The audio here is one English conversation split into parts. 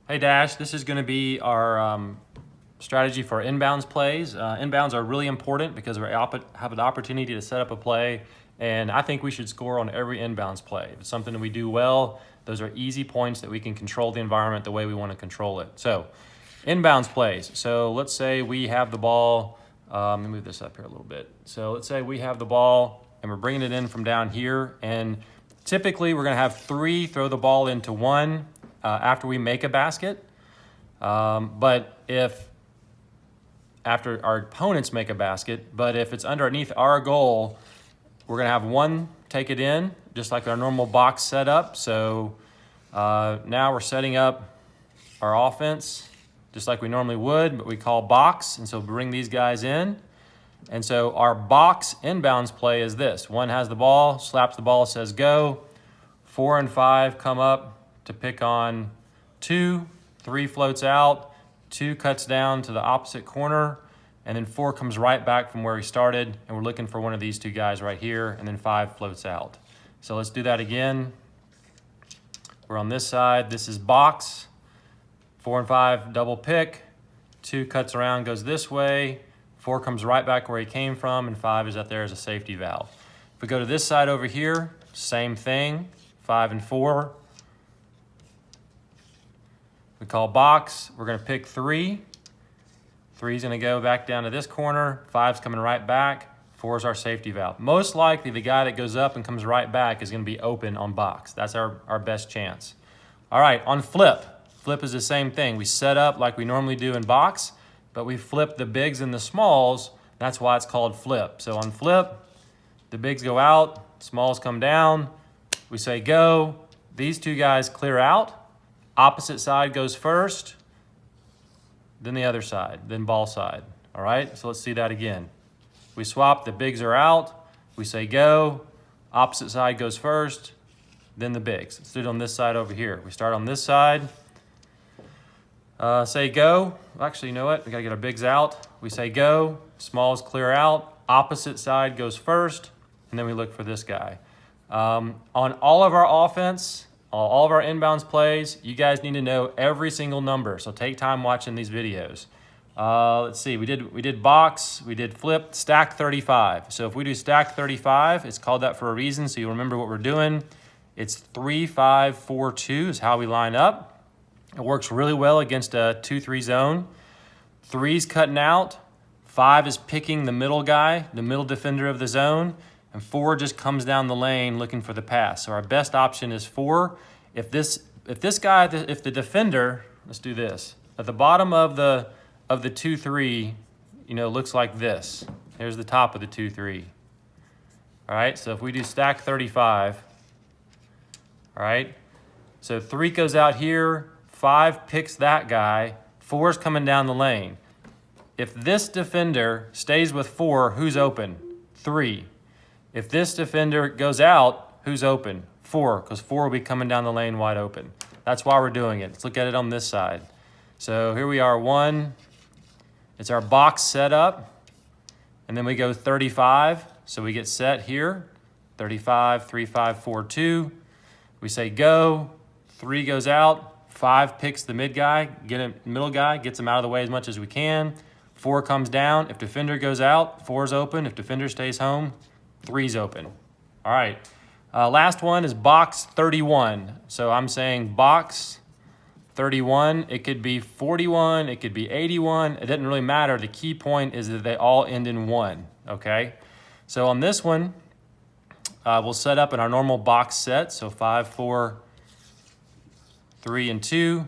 Hey Dash, this is going to be our strategy for inbounds plays. Inbounds are really important because we have an opportunity to set up a play, and I think we should score on every inbounds play. If it's something that we do well, those are easy points that we can control the environment the way we want to control it. So, inbounds plays. So let's say we have the ball. Let me move this up here a little bit. So let's say we have the ball and we're bringing it in from down here, and typically we're going to have three throw the ball into one after we make a basket. But if after our opponents make a basket, but if it's underneath our goal, we're going to have one take it in, just like our normal box setup. So now we're setting up our offense just like we normally would, but we call box, and so bring these guys in. And so our box inbounds play is this. One has the ball, slaps the ball, says go. 4 and 5 come up to pick on 2, 3 floats out, 2 cuts down to the opposite corner, and then 4 comes right back from where he started, and we're looking for one of these 2 guys right here, and then 5 floats out. So let's do that again. We're on this side. This is box. 4 and 5 double pick. 2 cuts around, goes this way. 4 comes right back where he came from, and 5 is up there as a safety valve. If we go to this side over here, same thing. 5 and 4. We call box. We're going to pick 3. 3 is going to go back down to this corner. 5's coming right back. 4 is our safety valve. Most likely, the guy that goes up and comes right back is going to be open on box. That's our best chance. All right, on flip. Flip is the same thing. We set up like we normally do in box, but we flip the bigs and the smalls. That's why it's called flip. So on flip, the bigs go out, smalls come down. We say go. These 2 guys clear out. Opposite side goes first, then the other side, then ball side. All right, so let's see that again. We swap, the bigs are out. We say go. Opposite side goes first, then the bigs. Let's do it on this side over here. We start on this side. Say go. Actually, you know what? We got to get our bigs out. We say go. Smalls clear out. Opposite side goes first, and then we look for this guy. On all of our offense, all of our inbounds plays, you guys need to know every single number. So take time watching these videos. Let's see. We did box. We did flip. Stack 35. So if we do stack 35, it's called that for a reason. So you remember what we're doing. It's 3, 5, 4, 2 is how we line up. It works really well against a 2-3 zone. 3's cutting out. 5 is picking the middle guy, the middle defender of the zone. And 4 just comes down the lane looking for the pass. So our best option is 4. If the defender, let's do this. At the bottom of the 2-3, looks like this. Here's the top of the 2-3. All right, so if we do stack 35, all right, so 3 goes out here, 5 picks that guy, 4's coming down the lane. If this defender stays with 4, who's open? 3. If this defender goes out, who's open? 4, because 4 will be coming down the lane wide open. That's why we're doing it. Let's look at it on this side. So here we are, 1. It's our box setup. And then we go 35. So we get set here. 35, 3, 5, 4, 2. We say go. 3 goes out. 5 picks the middle guy, gets him out of the way as much as we can. 4 comes down. If defender goes out, 4's open. If defender stays home, 3's open. All right. Last one is box 31. So I'm saying box 31. It could be 41. It could be 81. It doesn't really matter. The key point is that they all end in 1. Okay. So on this one, we'll set up in our normal box set. So 5, 4, 3, and 2.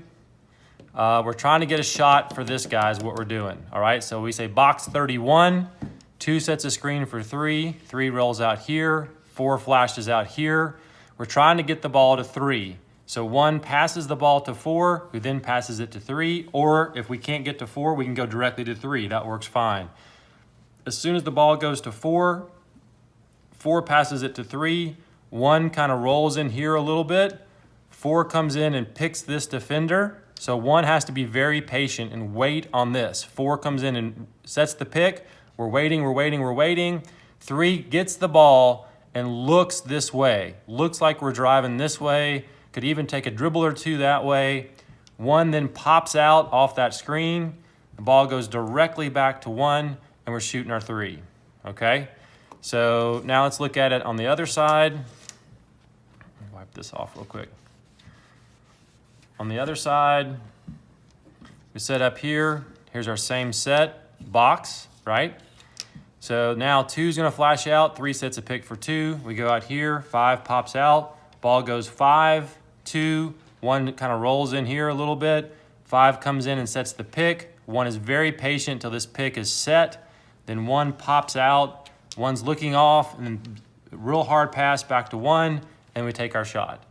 We're trying to get a shot for this guy is what we're doing. All right, so we say box 31. 2 sets a screen for 3. 3 rolls out here. 4 flashes out here. We're trying to get the ball to 3. So 1 passes the ball to 4, who then passes it to 3. Or if we can't get to 4, we can go directly to 3. That works fine. As soon as the ball goes to 4, 4 passes it to 3. 1 kind of rolls in here a little bit. 4 comes in and picks this defender. So 1 has to be very patient and wait on this. 4 comes in and sets the pick. We're waiting. 3 gets the ball and looks this way. Looks like we're driving this way. Could even take a dribble or 2 that way. One then pops out off that screen. The ball goes directly back to one, and we're shooting our three, okay? So now let's look at it on the other side. Wipe this off real quick. On the other side, we set up here. Here's our same set, box, right? So now 2's gonna flash out, 3 sets a pick for 2. We go out here, 5 pops out, ball goes 5, 2, 1 kind of rolls in here a little bit, 5 comes in and sets the pick. 1 is very patient till this pick is set. Then 1 pops out, 1's looking off, and then real hard pass back to 1, and we take our shot.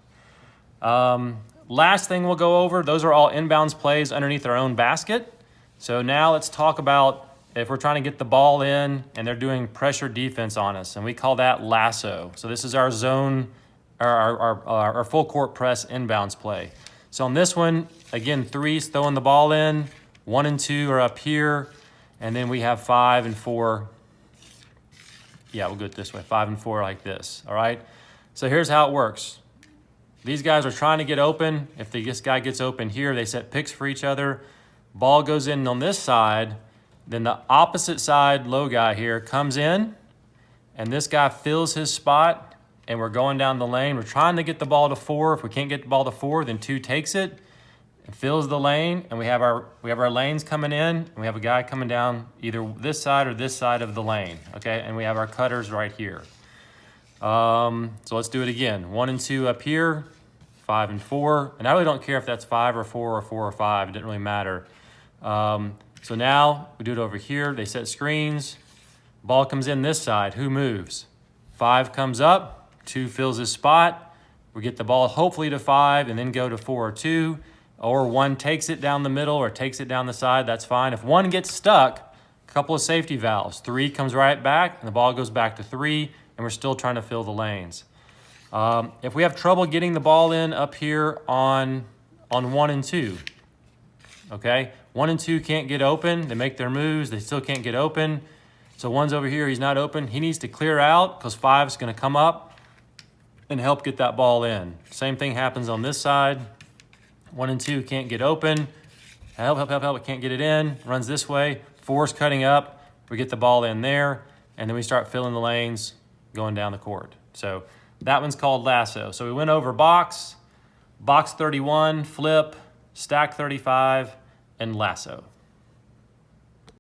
Last thing we'll go over, those are all inbounds plays underneath our own basket. So now let's talk about if we're trying to get the ball in and they're doing pressure defense on us, and we call that lasso. So this is our zone, our full court press inbounds play. So on this one, again, 3's throwing the ball in, 1 and 2 are up here, and then we have 5 and 4. Yeah, we'll go it this way, 5 and 4 like this, all right? So here's how it works. These guys are trying to get open. If this guy gets open here, they set picks for each other. Ball goes in on this side, then the opposite side low guy here comes in, and this guy fills his spot, and we're going down the lane. We're trying to get the ball to 4. If we can't get the ball to 4, then 2 takes it and fills the lane, and we have our lanes coming in, and we have a guy coming down either this side or this side of the lane, okay? And we have our cutters right here. So let's do it again. 1 and 2 up here, 5 and 4, and I really don't care if that's 5 or 4 or 4 or 5. It didn't really matter. So now we do it over here. They set screens. Ball comes in this side. Who moves? 5 comes up. 2 fills his spot. We get the ball hopefully to 5 and then go to 4 or 2. Or 1 takes it down the middle or takes it down the side. That's fine. If 1 gets stuck, a couple of safety valves. 3 comes right back and the ball goes back to 3, and we're still trying to fill the lanes. If we have trouble getting the ball in up here on 1 and 2, okay? 1 and 2 can't get open. They make their moves. They still can't get open. So 1's over here. He's not open. He needs to clear out because 5's going to come up and help get that ball in. Same thing happens on this side. 1 and 2 can't get open. Help, it can't get it in. Runs this way. 4's cutting up. We get the ball in there, and then we start filling the lanes going down the court. So that one's called lasso. So we went over box 31, flip, stack 35, and lasso.